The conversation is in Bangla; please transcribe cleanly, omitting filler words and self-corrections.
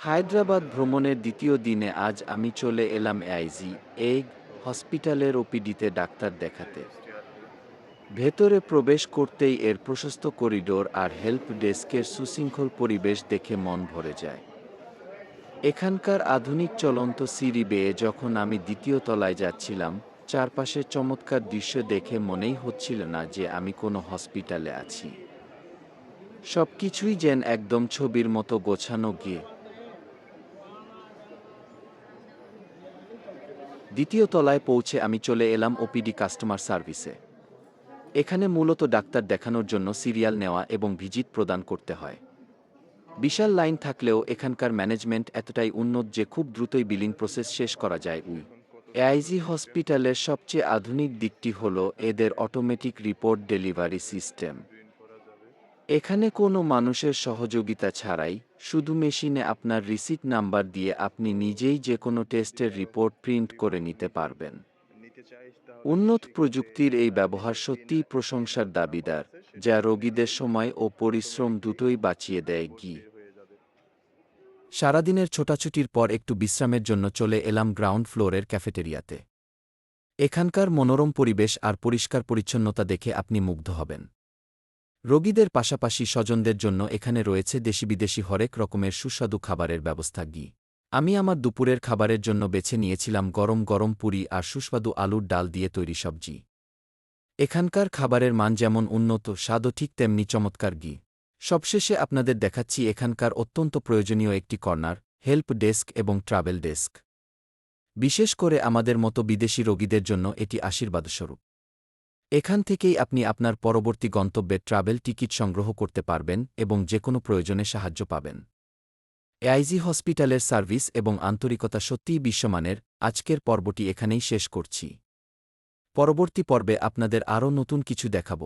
হায়দ্রাবাদ ভ্রমণের দ্বিতীয় দিনে আজ আমি চলে এলাম এআইজি এগ হসপিটালের ওপিডিতে ডাক্তার দেখাতে। ভেতরে প্রবেশ করতেই এর প্রশস্ত করিডোর আর হেল্প ডেস্কের সুশৃঙ্খল পরিবেশ দেখে মন ভরে যায়। এখানকার আধুনিক চলন্ত সিঁড়ি বেয়ে যখন আমি দ্বিতীয় তলায় যাচ্ছিলাম, চারপাশের চমৎকার দৃশ্য দেখে মনেই হচ্ছিল না যে আমি কোনো হসপিটালে আছি। সবকিছুই যেন একদম ছবির মতো গোছানো গিয়ে। দ্বিতীয় তলায় পৌঁছে আমি চলে এলাম ওপিডি কাস্টমার সার্ভিসে। এখানে মূলত ডাক্তার দেখানোর জন্য সিরিয়াল নেওয়া এবং ভিজিট প্রদান করতে হয়। বিশাল লাইন থাকলেও এখানকার ম্যানেজমেন্ট এতটাই উন্নত যে খুব দ্রুতই বিলিং প্রসেস শেষ করা যায়। এআইজি হসপিটালের সবচেয়ে আধুনিক দিকটি হল এদের অটোমেটিক রিপোর্ট ডেলিভারি সিস্টেম। এখানে কোনো মানুষের সহযোগিতা ছাড়াই শুধু মেশিনে আপনার রিসিট নাম্বার দিয়ে আপনি নিজেই যে কোনো টেস্টের রিপোর্ট প্রিন্ট করে নিতে পারবেন। উন্নত প্রযুক্তির এই ব্যবহার সত্যিই প্রশংসার দাবিদার, যা রোগীদের সময় ও পরিশ্রম দুটোই বাঁচিয়ে দেয়। সারাদিনের ছোটাছুটির পর একটু বিশ্রামের জন্য চলে এলাম গ্রাউন্ড ফ্লোরের ক্যাফেটেরিয়াতে। এখানকার মনোরম পরিবেশ আর পরিষ্কার পরিচ্ছন্নতা দেখে আপনি মুগ্ধ হবেন। রোগীদের পাশাপাশি স্বজনদের জন্য এখানে রয়েছে দেশি বিদেশি হরেক রকমের সুস্বাদু খাবারের ব্যবস্থা। আমি আমার দুপুরের খাবারের জন্য বেছে নিয়েছিলাম গরম গরম পুরি আর সুস্বাদু আলুর ডাল দিয়ে তৈরি সবজি। এখানকার খাবারের মান যেমন উন্নত, স্বাদও ঠিক তেমনি চমৎকার। সবশেষে আপনাদের দেখাচ্ছি এখানকার অত্যন্ত প্রয়োজনীয় একটি কর্নার, হেল্প ডেস্ক এবং ট্রাভেল ডেস্ক। বিশেষ করে আমাদের মতো বিদেশি রোগীদের জন্য এটি আশীর্বাদস্বরূপ। এখান থেকেই আপনি আপনার পরবর্তী গন্তব্যের ট্রাভেল টিকিট সংগ্রহ করতে পারবেন এবং যেকোনো প্রয়োজনে সাহায্য পাবেন। এআইজি হসপিটালের সার্ভিস এবং আন্তরিকতা সত্যিই বিশ্বমানের। আজকের পর্বটি এখানেই শেষ করছি। পরবর্তী পর্বে আপনাদের আরও নতুন কিছু দেখাব।